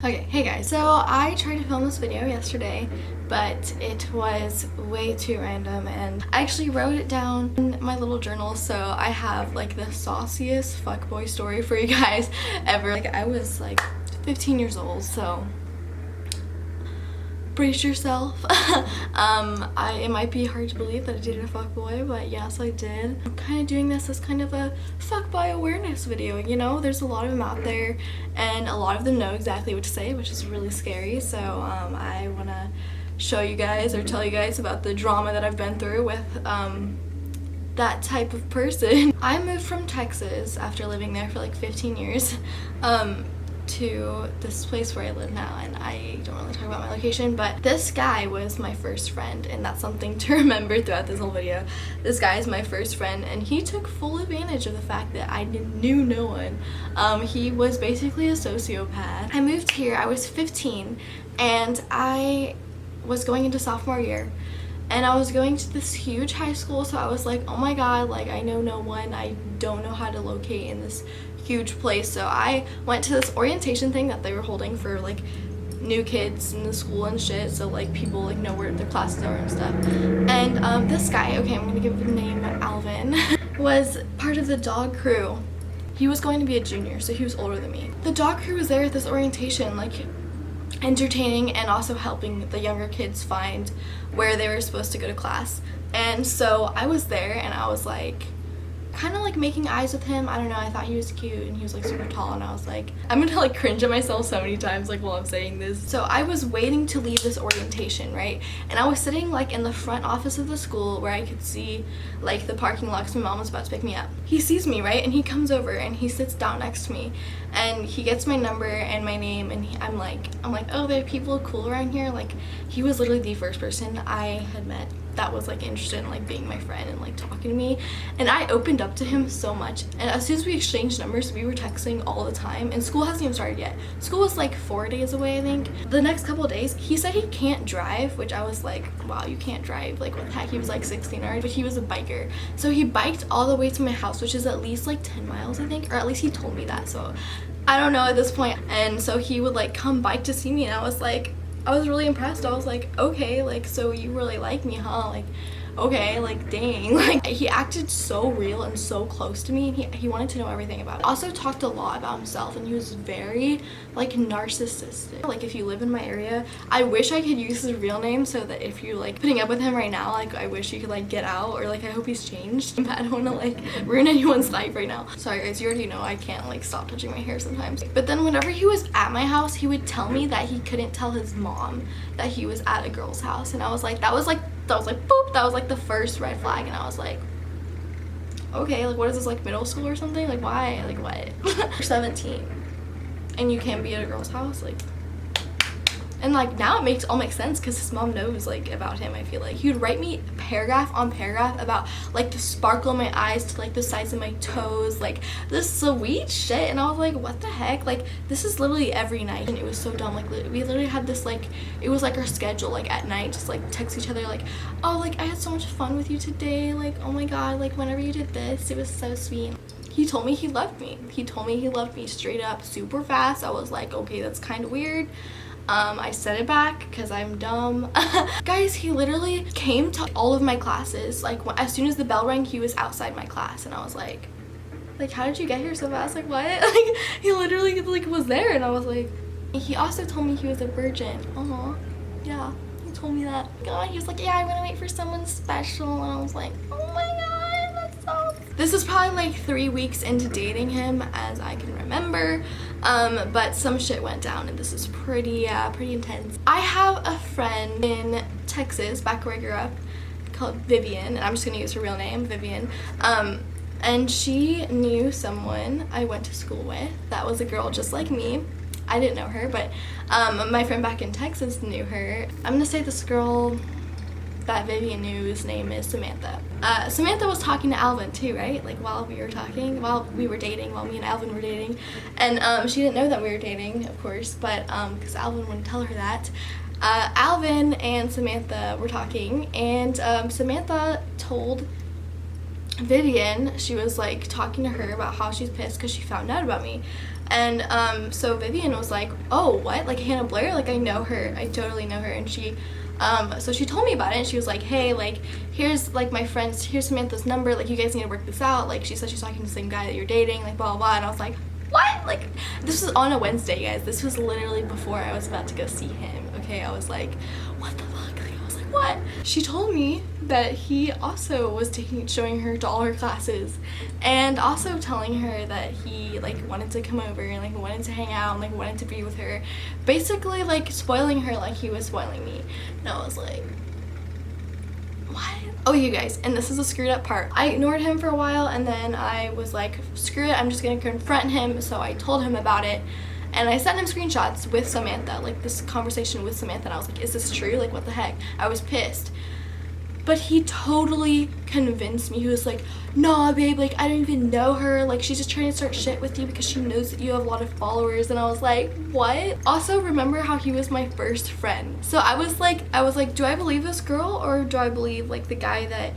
Okay, hey guys, so I tried to film this video yesterday, but it was way too random, and I actually wrote it down in my little journal, so I have like the sauciest fuckboy story for you guys ever. Like, I was like 15 years old, so brace yourself. It might be hard to believe that I dated a fuckboy, but yes, I did. I'm kind of doing this as kind of a fuckboy awareness video, you know? There's a lot of them out there, and a lot of them know exactly what to say, which is really scary, so I want to show you guys or tell you guys about the drama that I've been through with that type of person. I moved from Texas after living there for like 15 years. To this place where I live now, and I don't really talk about my location, but this guy was my first friend, and that's something to remember throughout this whole video. This guy is my first friend, and he took full advantage of the fact that I knew no one. He was basically a sociopath. I moved here, I was 15, and I was going into sophomore year, and I was going to this huge high school, so I was like, oh my god, like, I know no one, I don't know how to locate in this huge place. So I went to this orientation thing that they were holding for like new kids in the school and shit, so like people like know where their classes are and stuff. And this guy, okay, I'm gonna give him the name Alvin, was part of the dog crew. He was going to be a junior, so he was older than me. The dog crew was there at this orientation, like entertaining and also helping the younger kids find where they were supposed to go to class. And so I was there, and I was like kind of like making eyes with him. I don't know, I thought he was cute, and he was like super tall, and I was like, I'm gonna like cringe at myself so many times like while I'm saying this. So I was waiting to leave this orientation, right? And I was sitting like in the front office of the school where I could see like the parking lot because my mom was about to pick me up. He sees me, right? And he comes over and he sits down next to me, and he gets my number and my name, and I'm like, oh, there are people cool around here. Like, he was literally the first person I had met that was like interested in like being my friend and like talking to me, and I opened up to him so much. And as soon as we exchanged numbers, we were texting all the time, and school hasn't even started yet. School was like 4 days away, I think. The next couple of days, he said he can't drive, which I was like, wow, you can't drive, like what the heck. He was like 16 already, but he was a biker, so he biked all the way to my house, which is at least like 10 miles, I think, or at least he told me that, so I don't know at this point. And so he would like come bike to see me, and I was really impressed. I was like, okay, like, so you really like me, huh? Like, okay, like, dang. Like, he acted so real and so close to me, and he wanted to know everything about it. Also talked a lot about himself, and he was very like narcissistic. Like, if you live in my area, I wish I could use his real name so that if you're like putting up with him right now, like, I wish you could like get out, or like I hope he's changed. I don't want to like ruin anyone's life right now. Sorry guys, you already know I can't like stop touching my hair sometimes. But then whenever he was at my house, he would tell me that he couldn't tell his mom that he was at a girl's house, and I was like, that was like boop, that was like the first red flag. And I was like, okay, like, what is this, like middle school or something? Like, why? Like, what? You're 17 and you can't be at a girl's house, like. And like now it all makes sense because his mom knows like about him. I feel like he would write me paragraph on paragraph about like the sparkle in my eyes to like the size of my toes, like this sweet shit. And I was like, what the heck? Like, this is literally every night, and it was so dumb. Like, we literally had this like, it was like our schedule, like at night, just like text each other like, oh, like I had so much fun with you today, like, oh my god, like whenever you did this, it was so sweet. He told me he loved me. He told me he loved me straight up, super fast. I was like, okay, that's kind of weird. I said it back because I'm dumb. Guys, he literally came to all of my classes. Like, as soon as the bell rang, he was outside my class, and I was like, how did you get here so fast? Like, what? Like, he literally like was there, and I was like, he also told me he was a virgin. Yeah, he told me that. God, he was like, yeah, I'm gonna wait for someone special, and I was like, oh my god, that's so. This is probably like 3 weeks into dating him, as I can remember. But some shit went down, and this is pretty intense. I have a friend in Texas, back where I grew up, called Vivian, and I'm just gonna use her real name, Vivian. And she knew someone I went to school with that was a girl just like me. I didn't know her, but my friend back in Texas knew her. I'm gonna say this girl that Vivian knew's name is Samantha. Samantha was talking to Alvin too, right? Like, while we were dating, while me and Alvin were dating. And she didn't know that we were dating, of course, but because Alvin wouldn't tell her that. Alvin and Samantha were talking, and Samantha told Vivian, she was like talking to her about how she's pissed because she found out about me. So Vivian was like, oh, what? Like Hannah Blair? Like I know her. I totally know her. And so she told me about it, and she was like, hey, like, here's like my friend's, here's Samantha's number, like you guys need to work this out. Like she said she's talking to the same guy that you're dating, like blah blah blah. And I was like, what? Like this was on a Wednesday, guys. This was literally before I was about to go see him. Okay, I was like, what the fuck? Like, I was like, what? She told me that he also was showing her to all her classes, and also telling her that he like wanted to come over and like wanted to hang out and like wanted to be with her, basically like spoiling her like he was spoiling me. And I was like, what? Oh, you guys, and this is a screwed up part. I ignored him for a while, and then I was like, screw it, I'm just gonna confront him. So I told him about it, and I sent him screenshots with Samantha, like this conversation with Samantha, and I was like, is this true? Like what the heck? I was pissed. But he totally convinced me. He was like, nah, babe, like, I don't even know her. Like, she's just trying to start shit with you because she knows that you have a lot of followers. And I was like, what? Also, remember how he was my first friend? So I was like, do I believe this girl, or do I believe, like, the guy that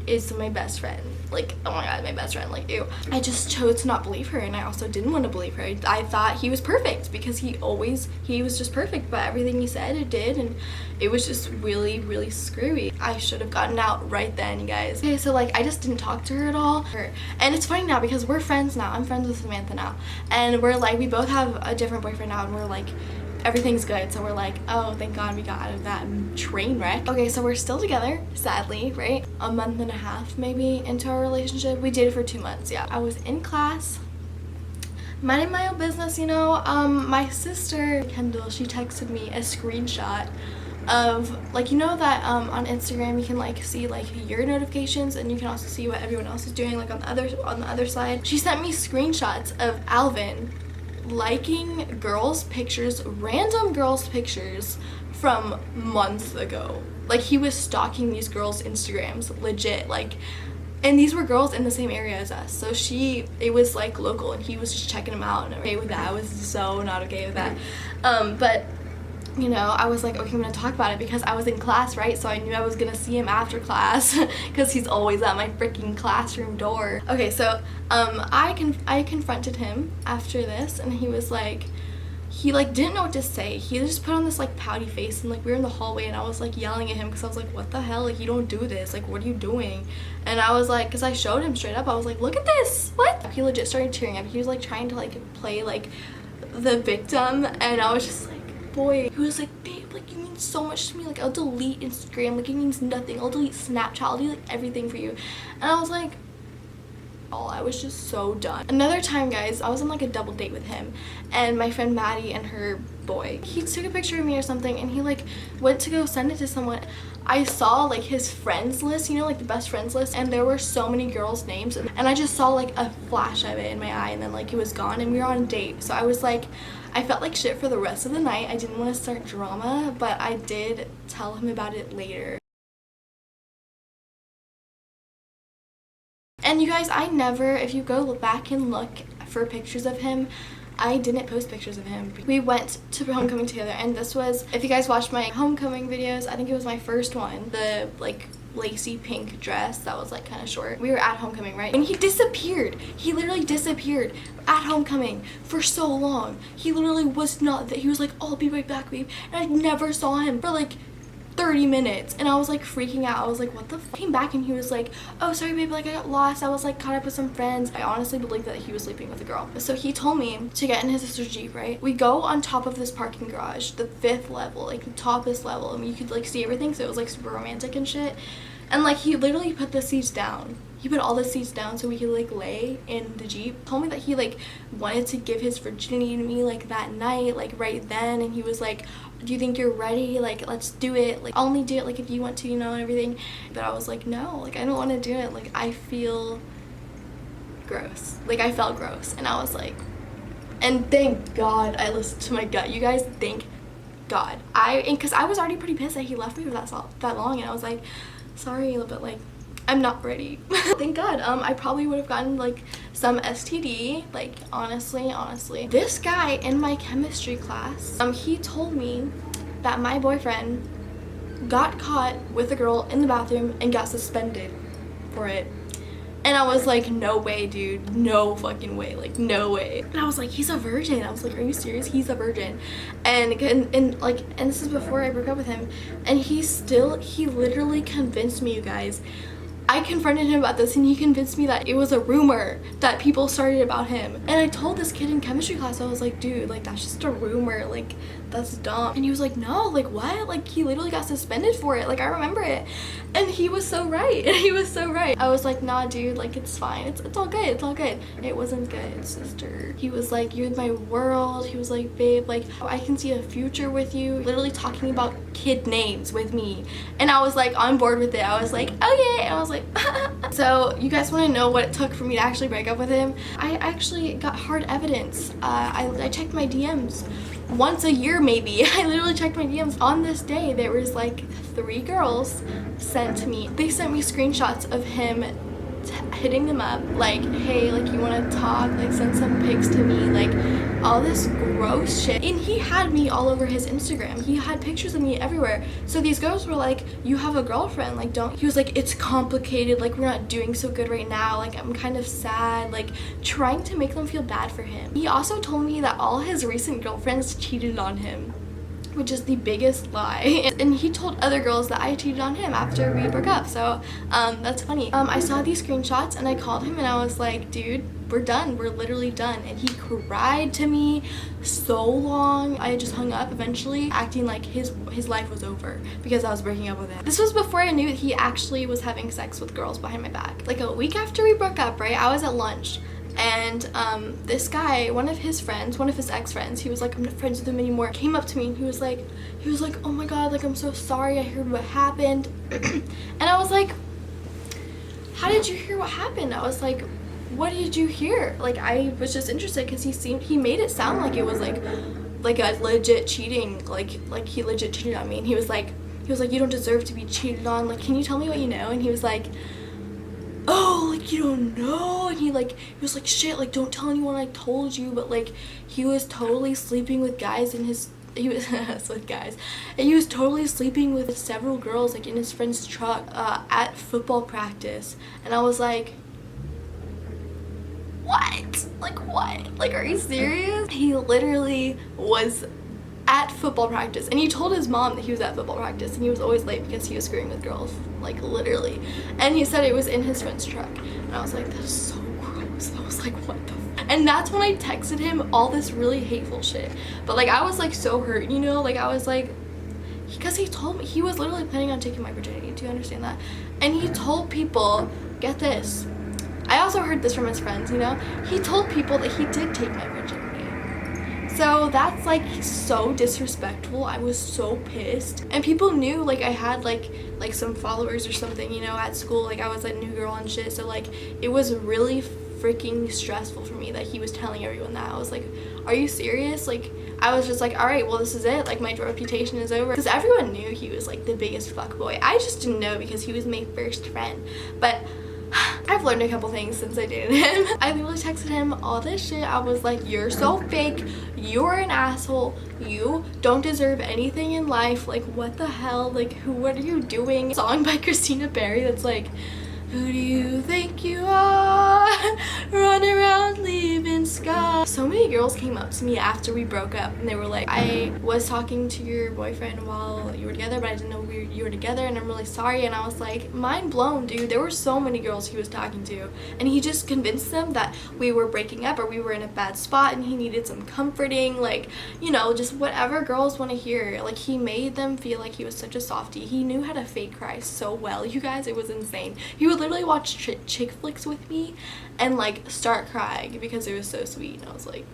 is my best friend? Like, oh my god, my best friend, like, ew. I just chose to not believe her, and I also didn't want to believe her. I thought he was perfect because he was just perfect, but everything he said, it did, and it was just really, really screwy. I should have gotten out right then, you guys. Okay, so like, I just didn't talk to her at all. And it's funny now because we're friends now. I'm friends with Samantha now, and we're like, we both have a different boyfriend now, and we're like, everything's good. So we're like, oh, thank god we got out of that train wreck. Okay, so we're still together, sadly, right? A month and a half maybe into our relationship. We dated for 2 months. Yeah, I was in class minding my own business, you know. My sister Kendall, she texted me a screenshot of, like, you know that on Instagram you can like see like your notifications, and you can also see what everyone else is doing, like on the other side. She sent me screenshots of Alvin liking girls' pictures, random girls' pictures from months ago. Like, he was stalking these girls' Instagrams, legit, like, and these were girls in the same area as us. So it was like local, and he was just checking them out, and okay with that. I was so not okay with that. But you know, I was like, okay, I'm gonna talk about it because I was in class, right? So I knew I was gonna see him after class because he's always at my freaking classroom door. Okay, so I confronted him after this, and he was like, he like didn't know what to say. He just put on this like pouty face, and like we were in the hallway, and I was like yelling at him because I was like, what the hell, like you don't do this, like what are you doing? And I was like, because I showed him straight up, I was like, look at this, what? He legit started tearing up. He was like trying to like play like the victim, and I was just like, boy. He was like, babe, like you mean so much to me, like I'll delete Instagram, like it means nothing, I'll delete Snapchat, I'll do like everything for you. And I was like, oh, I was just so done. Another time, guys, I was on like a double date with him and my friend Maddie and her boy. He took a picture of me or something, and he like went to go send it to someone. I saw like his friends list, you know, like the best friends list, and there were so many girls' names, and I just saw like a flash of it in my eye, and then like it was gone, and we were on a date. So I was like, I felt like shit for the rest of the night. I didn't want to start drama, but I did tell him about it later. And you guys, I never, if you go back and look for pictures of him, I didn't post pictures of him. We went to homecoming together, and this was, if you guys watched my homecoming videos, I think it was my first one, the like lacy pink dress that was like kind of short. We were at homecoming, right? And he disappeared. He literally disappeared at homecoming for so long. He literally was not that. He was like, oh, I'll be right back, babe. And I never saw him for like 30 minutes, and I was like freaking out. I was like, what the f? Came back, and he was like, oh, sorry babe, like I got lost, I was like caught up with some friends. I honestly believe that he was sleeping with a girl. So he told me to get in his sister's Jeep, right? We go on top of this parking garage, the 5th level, like the toppest level, and you could like see everything, so it was like super romantic and shit. And like he literally put the seats down. He put all the seats down so we could like lay in the Jeep. Told me that he like wanted to give his virginity to me like that night, like right then, and he was like, do you think you're ready? Like, let's do it. Like, I'll only do it like if you want to, you know, and everything. But I was like, no, like I don't want to do it. Like, I feel gross. Like, I felt gross, and I was like, and thank God I listened to my gut, you guys. Thank God. Because I was already pretty pissed that he left me for that long, and I was like, sorry, but like, I'm not ready. Thank God. I probably would have gotten like some STD, like honestly. This guy in my chemistry class, he told me that my boyfriend got caught with a girl in the bathroom and got suspended for it. And I was like, no way, dude, no fucking way, like no way. And I was like, he's a virgin. I was like, are you serious? He's a virgin. And this is before I broke up with him, and he literally convinced me, you guys. I confronted him about this and he convinced me that it was a rumor that people started about him. And I told this kid in chemistry class, I was like, dude, like that's just a rumor, like that's dumb. And he was like, no, like what? Like he literally got suspended for it, like I remember it. And he was so right. He was so right. I was like, nah, dude, like it's fine, it's all good, it's all good. It wasn't good, sister. He was like, you're my world. He was like, babe, like I can see a future with you. Literally talking about kid names with me. And I was like on board with it. I was like, oh yeah. And I was like, so you guys want to know what it took for me to actually break up with him? I actually got hard evidence. I checked my DMs once a year maybe. I literally checked my DMs. On this day there was like 3 girls sent me. They sent me screenshots of him hitting them up like, hey, like you want to talk, like send some pics to me, like all this gross shit. And he had me all over his Instagram. He had pictures of me everywhere. So these girls were like, you have a girlfriend, like don't. He was like, it's complicated, like we're not doing so good right now, like I'm kind of sad, like trying to make them feel bad for him. He also told me that all his recent girlfriends cheated on him, which is the biggest lie. And he told other girls that I cheated on him after we broke up. So that's funny. I saw these screenshots and I called him and I was like, dude, we're done, we're literally done. And he cried to me so long. I just hung up eventually, acting like his life was over because I was breaking up with him. This was before I knew that he actually was having sex with girls behind my back. Like a week after we broke up, right, I was at lunch. And this guy, one of his ex-friends, he was like, I'm not friends with him anymore, came up to me and he was like, oh my god, like I'm so sorry, I heard what happened. And I was like, how did you hear what happened? I was like, what did you hear? Like I was just interested because he made it sound like it was like a legit cheating, like he legit cheated on me. And he was like, you don't deserve to be cheated on, like can you tell me what you know? And he was like, oh, like you don't know. And he was like, shit, like don't tell anyone I told you. But like he was totally sleeping with guys in his, he was with guys, and he was totally sleeping with several girls like in his friend's truck at football practice. And I was like, what? Like are you serious? He literally was at football practice and he told his mom that he was at football practice and he was always late because he was screwing with girls, like literally. And he said it was in his friend's truck. And I was like, that is so gross. I was like, what the f. And that's when I texted him all this really hateful shit. But like I was like so hurt, you know, like I was like, because he told me he was literally planning on taking my virginity. Do you understand that? And he told people, get this, I also heard this from his friends, you know, he told people that he did take my virginity. So that's like so disrespectful. I was so pissed. And people knew like I had like some followers or something, you know, at school. Like I was a new girl and shit. So like it was really freaking stressful for me that he was telling everyone that. I was like, are you serious? Like I was just like, all right, well this is it, like my reputation is over. Because everyone knew he was like the biggest fuckboy. I just didn't know because he was my first friend. But I've learned a couple things since I dated him. I literally texted him all this shit. I was like, you're so fake, you're an asshole, you don't deserve anything in life, like what the hell, like what are you doing? A song by Christina Perri that's like, who do you think you are, run around leaving scars. So many girls came up to me after we broke up and they were like, I was talking to your boyfriend while you were together, but I didn't know you were together and I'm really sorry. And I was like, mind blown, dude. There were so many girls he was talking to and he just convinced them that we were breaking up or we were in a bad spot and he needed some comforting, like, you know, just whatever girls want to hear. Like he made them feel like he was such a softie. He knew how to fake cry so well, you guys. It was insane. He would literally watch chick flicks with me and like start crying because it was so sweet. And I was like,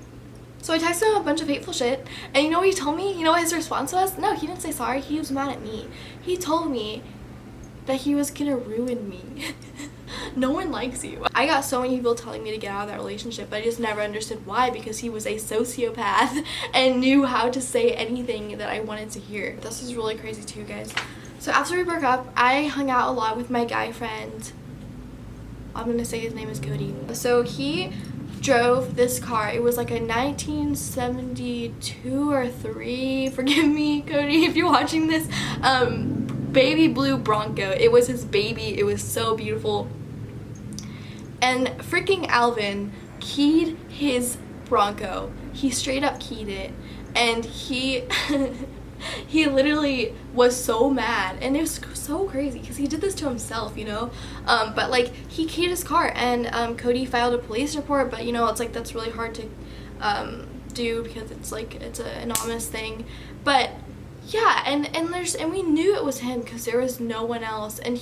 so I texted him a bunch of hateful shit and you know what he told me? You know what his response was? No, he didn't say sorry. He was mad at me. He told me that he was gonna ruin me. No one likes you. I got so many people telling me to get out of that relationship, but I just never understood why, because he was a sociopath and knew how to say anything that I wanted to hear. This is really crazy too, guys. So after we broke up, I hung out a lot with my guy friend. I'm gonna say his name is Cody. So he drove this car. It was like a 1972 or 3. Forgive me, Cody, if you're watching this. Baby blue Bronco. It was his baby. It was so beautiful. and freaking Alvin keyed his Bronco. He straight up keyed it, and he he literally was so mad, and it was so crazy because he did this to himself, you know. But like, he keyed his car, and Cody filed a police report, but you know, it's like that's really hard to do because it's like it's an anonymous thing. But yeah, and we knew it was him because there was no one else, and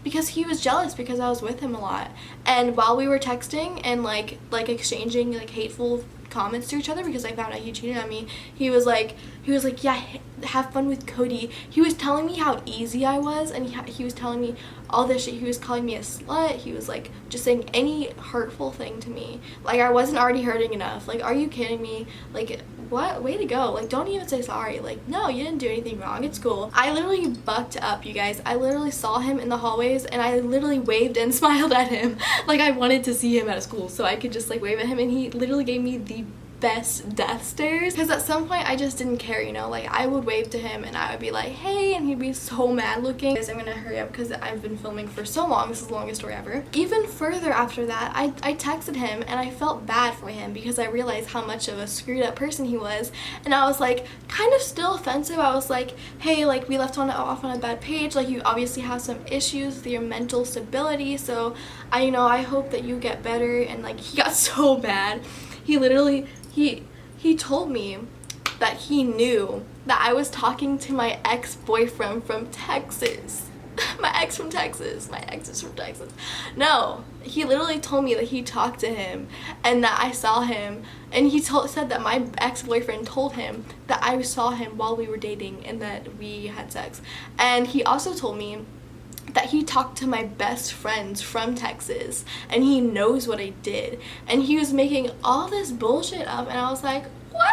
because he was jealous because I was with him a lot, and while we were texting and like exchanging like hateful comments to each other because I found out he cheated on me, he was like, yeah, have fun with Cody. He was telling me how easy I was, and he was telling me all this shit. He was calling me a slut. He was like just saying any hurtful thing to me. Like, I wasn't already hurting enough. Like, are you kidding me? Like, what? Way to go. Like, don't even say sorry. Like, no, you didn't do anything wrong. It's cool. I literally bucked up, you guys. I literally saw him in the hallways, and I literally waved and smiled at him. Like, I wanted to see him at school so I could just like wave at him, and he literally gave me the best death stares, because at some point I just didn't care, you know. Like, I would wave to him and I would be like, hey, and he'd be so mad looking. Guys, I'm gonna hurry up because I've been filming for so long. This is the longest story ever. Even further after that, I texted him, and I felt bad for him because I realized how much of a screwed up person he was, and I was like kind of still offensive. I was like, hey, like, we left off on a bad page. Like, you obviously have some issues with your mental stability, so I hope that you get better. And like, he got so bad. He literally he told me that he knew that I was talking to my ex-boyfriend from Texas. My ex from Texas. My ex is from Texas. No, he literally told me that he talked to him and that I saw him, and he said that my ex-boyfriend told him that I saw him while we were dating and that we had sex. And he also told me that he talked to my best friends from Texas, and he knows what I did, and he was making all this bullshit up, and I was like, what?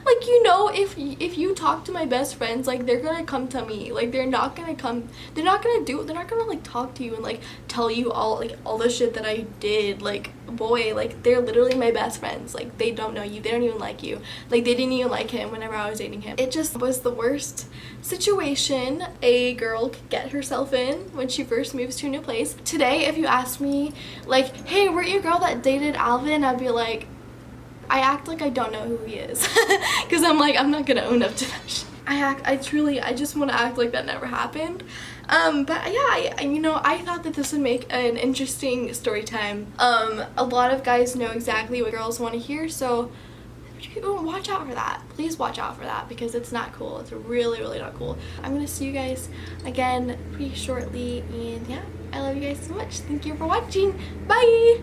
Like, you know, if you talk to my best friends, like, they're gonna come to me. Like, they're not gonna like talk to you and like tell you all the shit that I did. Like, boy, like, they're literally my best friends. Like, they don't know you, they don't even like you. Like, they didn't even like him whenever I was dating him. It just was the worst situation a girl could get herself in when she first moves to a new place. Today, if you asked me, like, hey, weren't you a girl that dated Alvin? I'd be like, I act like I don't know who he is because I'm like, I'm not gonna own up to that shit. I just want to act like that never happened. But yeah, I thought that this would make an interesting story time. A lot of guys know exactly what girls want to hear, so watch out for that. Please watch out for that because it's not cool. It's really, really not cool. I'm gonna see you guys again pretty shortly, and yeah, I love you guys so much. Thank you for watching. Bye!